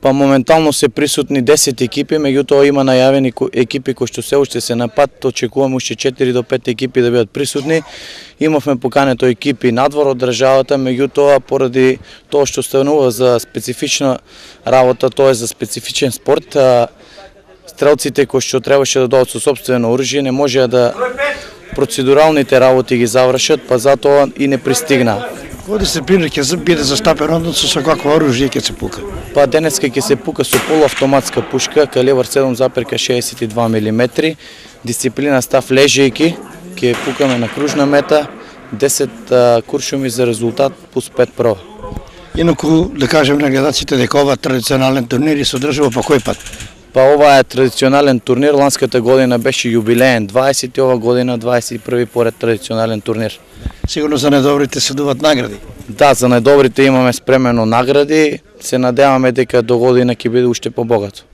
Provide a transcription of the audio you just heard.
Па моментално се присутни 10 екипи, меѓутоа има најавени екипи кои што се уште се на пат, очекуваме уште 4 до 5 екипи да бидат присутни. Имавме покането екипи надвор од државата, меѓутоа поради тоа што станува за специфична работа, тоа е за специфичен спорт, стрелците кои што требаше да дојдат со сопствено оружје не можеа да процедуралните работи ги завршат, па затоа и не пристигнаа. Кој дисциплина ќе биде застапен односно со какво оружје ќе се пука? Па денеска ќе се пука со полуавтоматска пушка, калибар 7,62 мм, дисциплина став лежејки, ќе пукаме на кружна мета, 10 куршуми за резултат плюс 5 проба. Инаку да кажем на гледаците дека ова традиционален турнир се одржува по кој пат? Па ова е традиционален турнир, ланската година беше јубилеен 20 и ова година 21 поред традиционален турнир. Сигурно за најдобрите се дуват награди. Да, за најдобрите имаме спремено награди, се надеваме дека до година ќе биде уште побогато.